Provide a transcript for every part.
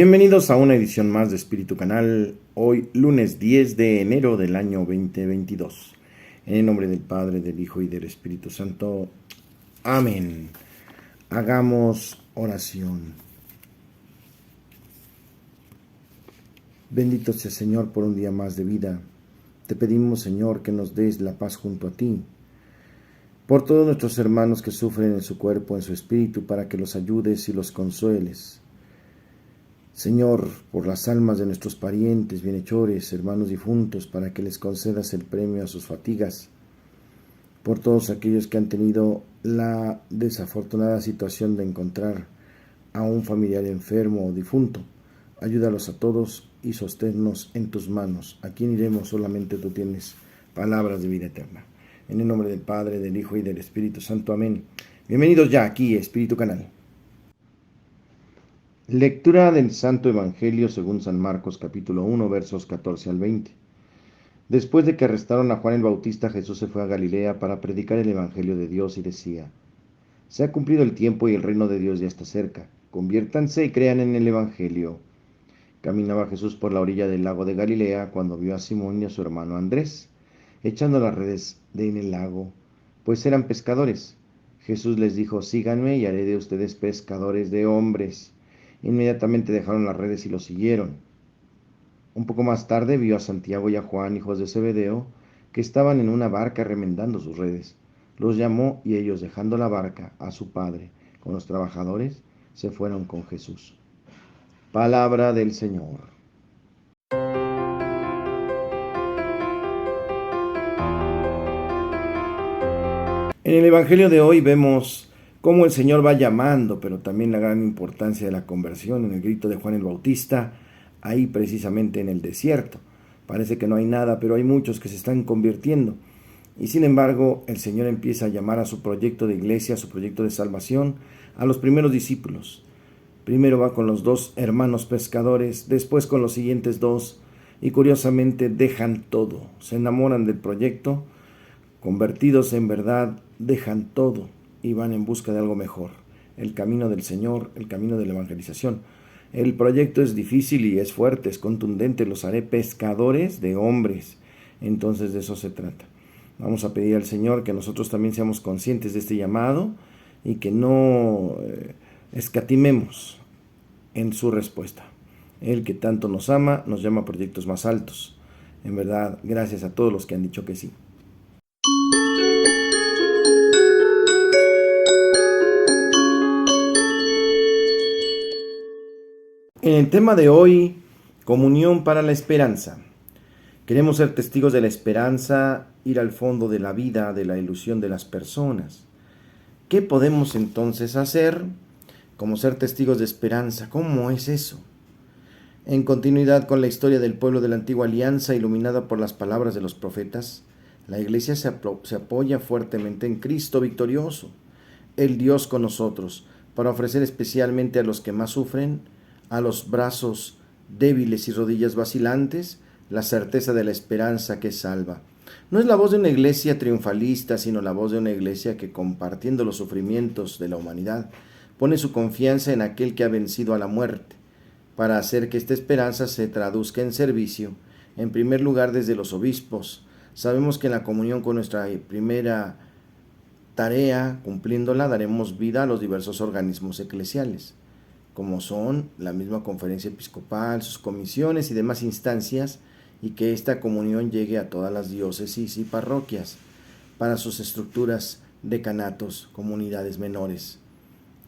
Bienvenidos a una edición más de Espíritu Canal, hoy lunes 10 de enero del año 2022. En el nombre del Padre, del Hijo y del Espíritu Santo. Amén. Hagamos oración. Bendito sea Señor por un día más de vida. Te pedimos, Señor, que nos des la paz junto a ti. Por todos nuestros hermanos que sufren en su cuerpo, en su espíritu, para que los ayudes y los consueles. Señor, por las almas de nuestros parientes, bienhechores, hermanos difuntos, para que les concedas el premio a sus fatigas. Por todos aquellos que han tenido la desafortunada situación de encontrar a un familiar enfermo o difunto, ayúdalos a todos y sosténnos en tus manos. ¿A quién iremos? Solamente tú tienes palabras de vida eterna. En el nombre del Padre, del Hijo y del Espíritu Santo. Amén. Bienvenidos ya aquí, Espíritu Canal. Lectura del Santo Evangelio según San Marcos, capítulo 1, versos 14 al 20. Después de que arrestaron a Juan el Bautista, Jesús se fue a Galilea para predicar el Evangelio de Dios y decía: Se ha cumplido el tiempo y el reino de Dios ya está cerca. Conviértanse y crean en el Evangelio. Caminaba Jesús por la orilla del lago de Galilea cuando vio a Simón y a su hermano Andrés echando las redes en el lago, pues eran pescadores. Jesús les dijo: Síganme y haré de ustedes pescadores de hombres. Inmediatamente dejaron las redes y lo siguieron. Un poco más tarde vio a Santiago y a Juan, hijos de Zebedeo, que estaban en una barca remendando sus redes. Los llamó y ellos, dejando la barca a su padre con los trabajadores, se fueron con Jesús. Palabra del Señor. En el Evangelio de hoy vemos cómo el Señor va llamando, pero también la gran importancia de la conversión en el grito de Juan el Bautista, ahí precisamente en el desierto. Parece que no hay nada, pero hay muchos que se están convirtiendo. Y sin embargo, el Señor empieza a llamar a su proyecto de iglesia, a su proyecto de salvación, a los primeros discípulos. Primero va con los dos hermanos pescadores, después con los siguientes dos, y curiosamente dejan todo, se enamoran del proyecto, convertidos en verdad, dejan todo y van en busca de algo mejor, el camino del Señor, el camino de la evangelización. El proyecto es difícil y es fuerte, es contundente: los haré pescadores de hombres. Entonces de eso se trata. Vamos a pedir al Señor que nosotros también seamos conscientes de este llamado y que no escatimemos en su respuesta. Él que tanto nos ama, nos llama a proyectos más altos. En verdad, gracias a todos los que han dicho que sí. En el tema de hoy, comunión para la esperanza. Queremos ser testigos de la esperanza, ir al fondo de la vida, de la ilusión de las personas. ¿Qué podemos entonces hacer como ser testigos de esperanza? ¿Cómo es eso? En continuidad con la historia del pueblo de la antigua alianza, iluminada por las palabras de los profetas, la Iglesia se apoya fuertemente en Cristo victorioso, el Dios con nosotros, para ofrecer especialmente a los que más sufren, a los brazos débiles y rodillas vacilantes, la certeza de la esperanza que salva. No es la voz de una iglesia triunfalista, sino la voz de una iglesia que, compartiendo los sufrimientos de la humanidad, pone su confianza en aquel que ha vencido a la muerte, para hacer que esta esperanza se traduzca en servicio, en primer lugar desde los obispos. Sabemos que en la comunión con nuestra primera tarea, cumpliéndola, daremos vida a los diversos organismos eclesiales, como son la misma conferencia episcopal, sus comisiones y demás instancias, y que esta comunión llegue a todas las diócesis y parroquias, para sus estructuras, decanatos, comunidades menores.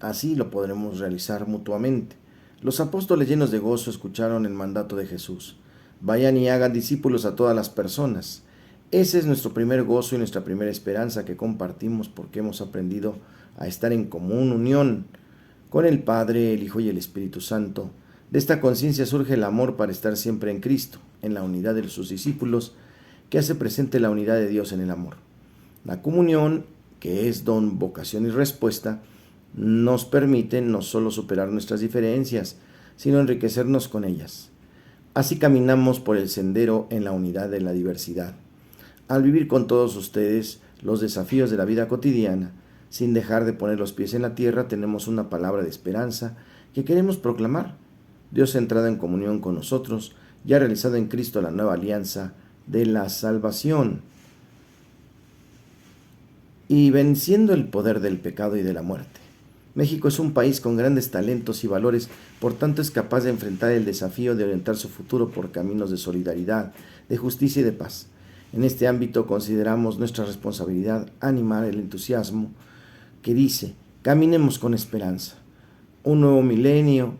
Así lo podremos realizar mutuamente. Los apóstoles, llenos de gozo, escucharon el mandato de Jesús: vayan y hagan discípulos a todas las personas. Ese es nuestro primer gozo y nuestra primera esperanza que compartimos, porque hemos aprendido a estar en común unión con el Padre, el Hijo y el Espíritu Santo. De esta conciencia surge el amor para estar siempre en Cristo, en la unidad de sus discípulos, que hace presente la unidad de Dios en el amor. La comunión, que es don, vocación y respuesta, nos permite no solo superar nuestras diferencias, sino enriquecernos con ellas. Así caminamos por el sendero en la unidad de la diversidad. Al vivir con todos ustedes los desafíos de la vida cotidiana, sin dejar de poner los pies en la tierra, tenemos una palabra de esperanza que queremos proclamar. Dios ha entrado en comunión con nosotros y ha realizado en Cristo la nueva alianza de la salvación. Y venciendo el poder del pecado y de la muerte. México es un país con grandes talentos y valores, por tanto es capaz de enfrentar el desafío de orientar su futuro por caminos de solidaridad, de justicia y de paz. En este ámbito consideramos nuestra responsabilidad animar el entusiasmo que dice: caminemos con esperanza. Un nuevo milenio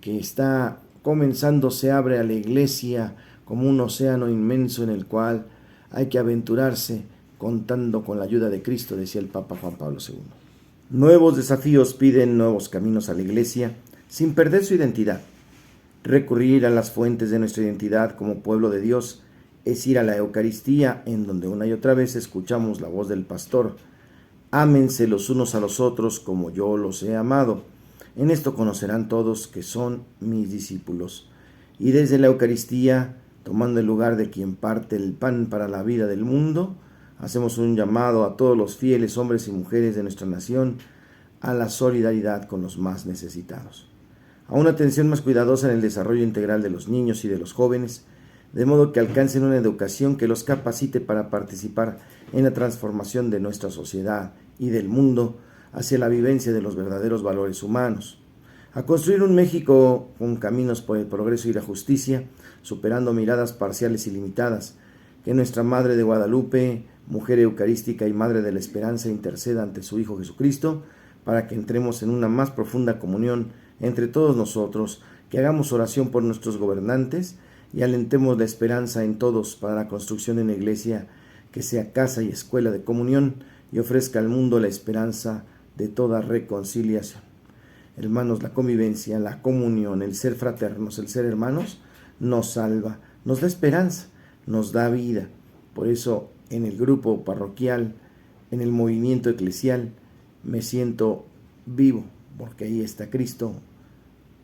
que está comenzando se abre a la Iglesia como un océano inmenso en el cual hay que aventurarse contando con la ayuda de Cristo, decía el Papa Juan Pablo II. Nuevos desafíos piden nuevos caminos a la Iglesia sin perder su identidad. Recurrir a las fuentes de nuestra identidad como pueblo de Dios es ir a la Eucaristía, en donde una y otra vez escuchamos la voz del pastor: ámense los unos a los otros como yo los he amado. En esto conocerán todos que son mis discípulos. Y desde la Eucaristía, tomando el lugar de quien parte el pan para la vida del mundo, hacemos un llamado a todos los fieles hombres y mujeres de nuestra nación a la solidaridad con los más necesitados, a una atención más cuidadosa en el desarrollo integral de los niños y de los jóvenes, de modo que alcancen una educación que los capacite para participar en la transformación de nuestra sociedad y del mundo hacia la vivencia de los verdaderos valores humanos, a construir un México con caminos por el progreso y la justicia, superando miradas parciales y limitadas. Que nuestra Madre de Guadalupe, Mujer Eucarística y Madre de la Esperanza, interceda ante su Hijo Jesucristo para que entremos en una más profunda comunión entre todos nosotros, que hagamos oración por nuestros gobernantes y alentemos la esperanza en todos para la construcción de una iglesia que sea casa y escuela de comunión y ofrezca al mundo la esperanza de toda reconciliación. Hermanos, la convivencia, la comunión, el ser fraternos, el ser hermanos, nos salva, nos da esperanza, nos da vida. Por eso, en el grupo parroquial, en el movimiento eclesial, me siento vivo, porque ahí está Cristo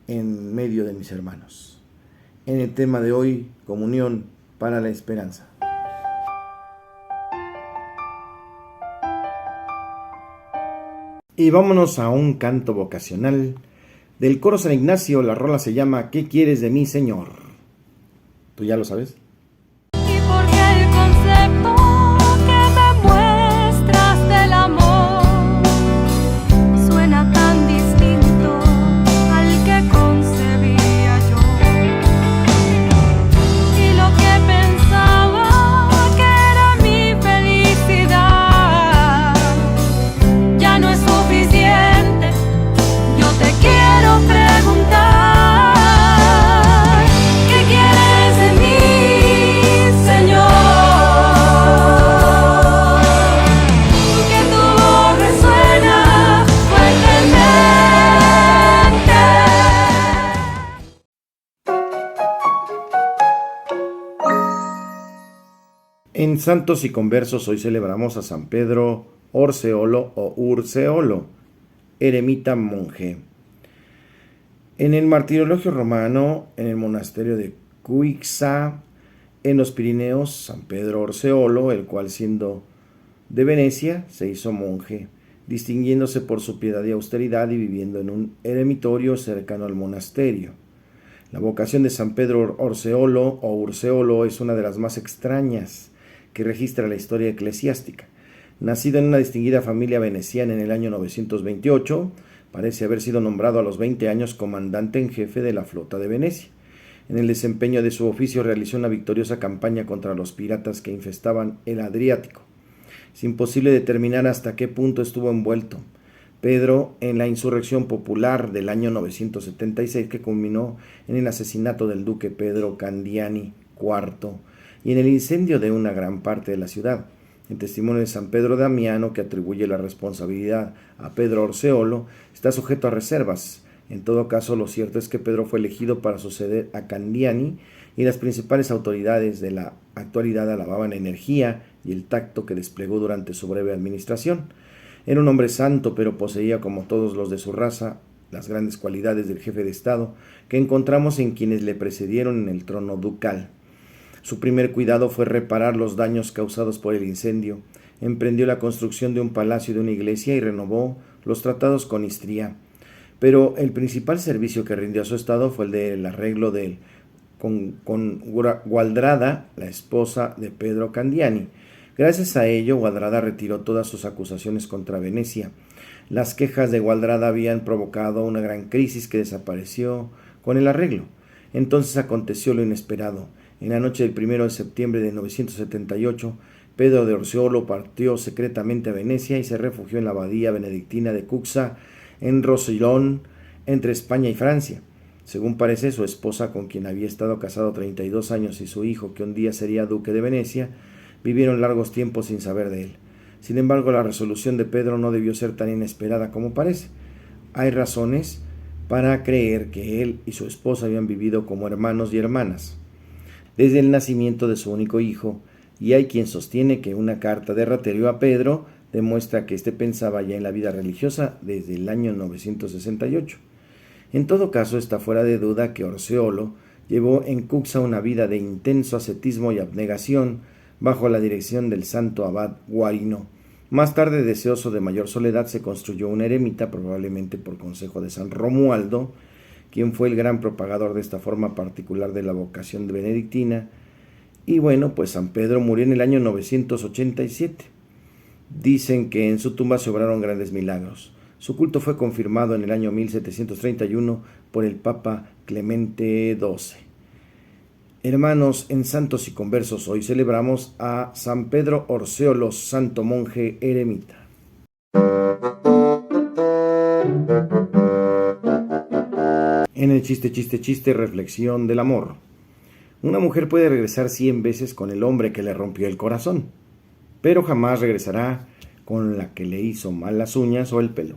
en medio de mis hermanos. En el tema de hoy, comunión para la esperanza. Y vámonos a un canto vocacional del coro San Ignacio. La rola se llama ¿Qué quieres de mí, Señor? ¿Tú ya lo sabes? Y porque el concepto que me muestras del amor suena tan distinto al que concebía yo. Y lo que pensaba que era mi felicidad ya no es suficiente. Yo te quiero preguntar, ¿qué quieres de mí, Señor? Que tu voz resuena fuertemente. En Santos y Conversos hoy celebramos a San Pedro Orseolo o Urseolo, eremita monje. En el martirologio romano, en el monasterio de Cuixa, en los Pirineos, San Pedro Orseolo, el cual siendo de Venecia, se hizo monje, distinguiéndose por su piedad y austeridad y viviendo en un eremitorio cercano al monasterio. La vocación de San Pedro Orseolo o Urseolo es una de las más extrañas que registra la historia eclesiástica. Nacido en una distinguida familia veneciana en el año 928, parece haber sido nombrado a los 20 años comandante en jefe de la flota de Venecia. En el desempeño de su oficio realizó una victoriosa campaña contra los piratas que infestaban el Adriático. Es imposible determinar hasta qué punto estuvo envuelto Pedro en la insurrección popular del año 976 que culminó en el asesinato del duque Pedro Candiani IV y en el incendio de una gran parte de la ciudad. En testimonio de San Pedro Damiano, que atribuye la responsabilidad a Pedro Orseolo, está sujeto a reservas. En todo caso, lo cierto es que Pedro fue elegido para suceder a Candiani y las principales autoridades de la actualidad alababan la energía y el tacto que desplegó durante su breve administración. Era un hombre santo, pero poseía, como todos los de su raza, las grandes cualidades del jefe de Estado que encontramos en quienes le precedieron en el trono ducal. Su primer cuidado fue reparar los daños causados por el incendio. Emprendió la construcción de un palacio y de una iglesia y renovó los tratados con Istria. pero el principal servicio que rindió a su estado fue el del arreglo con Gualdrada, la esposa de Pedro Candiani. Gracias a ello, Gualdrada retiró todas sus acusaciones contra Venecia. Las quejas de Gualdrada habían provocado una gran crisis que desapareció con el arreglo. Entonces aconteció lo inesperado. En la noche del 1 de septiembre de 978, Pedro de Orseolo partió secretamente a Venecia y se refugió en la abadía benedictina de Cuxa, en Rosellón, entre España y Francia. Según parece, su esposa, con quien había estado casado 32 años, y su hijo, que un día sería duque de Venecia, vivieron largos tiempos sin saber de él. Sin embargo, la resolución de Pedro no debió ser tan inesperada como parece. Hay razones para creer que él y su esposa habían vivido como hermanos y hermanas desde el nacimiento de su único hijo, y hay quien sostiene que una carta de Raterio a Pedro demuestra que éste pensaba ya en la vida religiosa desde el año 968. En todo caso, está fuera de duda que Orseolo llevó en Cuxa una vida de intenso ascetismo y abnegación bajo la dirección del santo abad Guarino. Más tarde, deseoso de mayor soledad, se construyó una eremita, probablemente por consejo de San Romualdo, quien fue el gran propagador de esta forma particular de la vocación benedictina. Y bueno, pues San Pedro murió en el año 987. Dicen que en su tumba se obraron grandes milagros. Su culto fue confirmado en el año 1731 por el Papa Clemente XII. Hermanos en santos y conversos, hoy celebramos a San Pedro Orseolo, santo monje eremita. En el chiste, reflexión del amor. Una mujer puede regresar 100 veces con el hombre que le rompió el corazón, pero jamás regresará con la que le hizo mal las uñas o el pelo.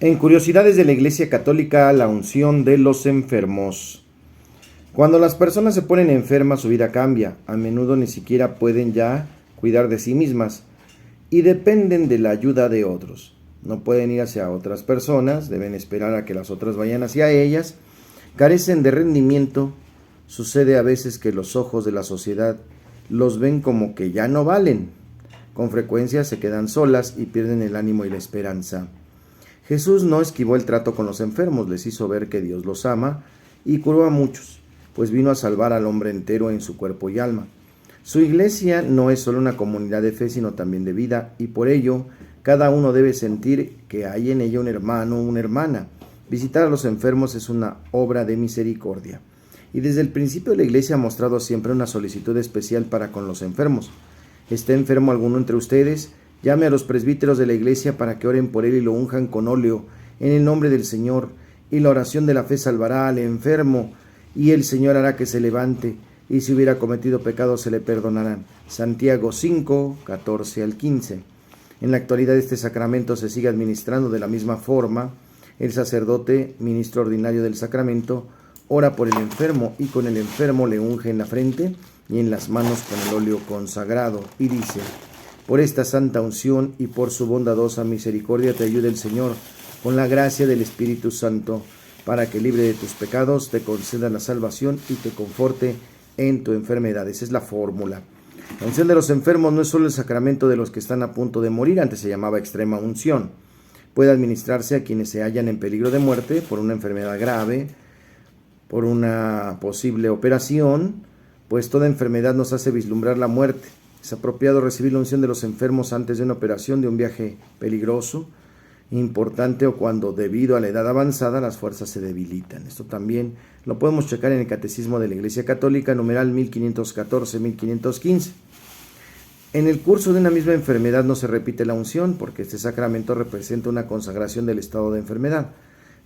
En curiosidades de la Iglesia Católica, la unción de los enfermos. Cuando las personas se ponen enfermas, su vida cambia. A menudo ni siquiera pueden ya cuidar de sí mismas y dependen de la ayuda de otros. No pueden ir hacia otras personas, deben esperar a que las otras vayan hacia ellas. Carecen de rendimiento. Sucede a veces que los ojos de la sociedad los ven como que ya no valen. Con frecuencia se quedan solas y pierden el ánimo y la esperanza. Jesús no esquivó el trato con los enfermos, les hizo ver que Dios los ama y curó a muchos, pues vino a salvar al hombre entero en su cuerpo y alma. Su iglesia no es solo una comunidad de fe, sino también de vida, y por ello cada uno debe sentir que hay en ella un hermano o una hermana. Visitar a los enfermos es una obra de misericordia. Y desde el principio la iglesia ha mostrado siempre una solicitud especial para con los enfermos. ¿Está enfermo alguno entre ustedes? Llame a los presbíteros de la iglesia para que oren por él y lo unjan con óleo en el nombre del Señor, y la oración de la fe salvará al enfermo, y el Señor hará que se levante, y si hubiera cometido pecados se le perdonarán. Santiago 5, 14 al 15. En la actualidad este sacramento se sigue administrando de la misma forma. El sacerdote, ministro ordinario del sacramento, ora por el enfermo y con el enfermo le unge en la frente y en las manos con el óleo consagrado, y dice: por esta santa unción y por su bondadosa misericordia te ayude el Señor, con la gracia del Espíritu Santo, para que libre de tus pecados te conceda la salvación y te conforte en tu enfermedad. Esa es la fórmula. La unción de los enfermos no es solo el sacramento de los que están a punto de morir, antes se llamaba extrema unción. Puede administrarse a quienes se hallan en peligro de muerte por una enfermedad grave, por una posible operación, pues toda enfermedad nos hace vislumbrar la muerte. Es apropiado recibir la unción de los enfermos antes de una operación, de un viaje peligroso, importante, o cuando debido a la edad avanzada las fuerzas se debilitan. Esto también lo podemos checar en el Catecismo de la Iglesia Católica, numeral 1514-1515. En el curso de una misma enfermedad no se repite la unción, porque este sacramento representa una consagración del estado de enfermedad.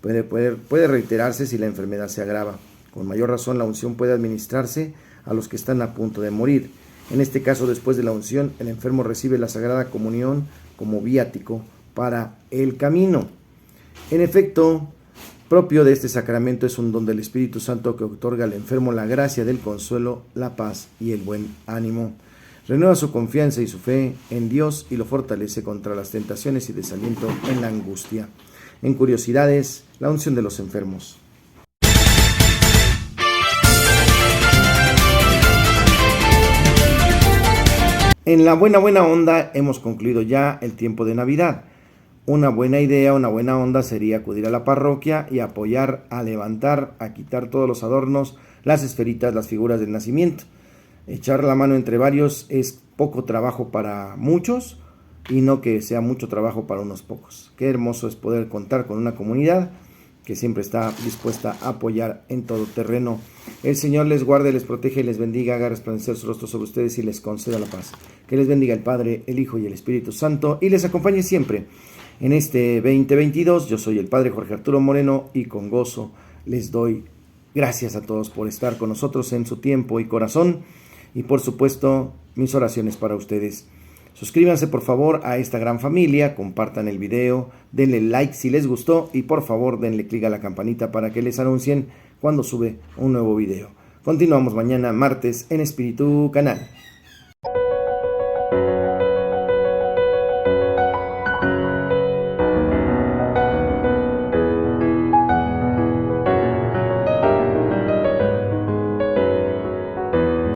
Puede reiterarse si la enfermedad se agrava. Con mayor razón, la unción puede administrarse a los que están a punto de morir. En este caso, después de la unción, el enfermo recibe la Sagrada Comunión como viático para el camino. En efecto, propio de este sacramento es un don del Espíritu Santo que otorga al enfermo la gracia del consuelo, la paz y el buen ánimo. Renueva su confianza y su fe en Dios y lo fortalece contra las tentaciones y desaliento en la angustia. En curiosidades, la unción de los enfermos. En la buena onda hemos concluido ya el tiempo de Navidad. Una buena idea, una buena onda sería acudir a la parroquia y apoyar a levantar, a quitar todos los adornos, las esferitas, las figuras del nacimiento. Echar la mano entre varios es poco trabajo para muchos y no que sea mucho trabajo para unos pocos. Qué hermoso es poder contar con una comunidad que siempre está dispuesta a apoyar en todo terreno. El Señor les guarde, les protege, les bendiga, haga resplandecer su rostro sobre ustedes y les conceda la paz. Que les bendiga el Padre, el Hijo y el Espíritu Santo y les acompañe siempre. En este 2022, yo soy el Padre Jorge Arturo Moreno y con gozo les doy gracias a todos por estar con nosotros en su tiempo y corazón y por supuesto mis oraciones para ustedes. Suscríbanse por favor a esta gran familia, compartan el video, denle like si les gustó y por favor denle clic a la campanita para que les anuncien cuando sube un nuevo video. Continuamos mañana martes en Espíritu Canal.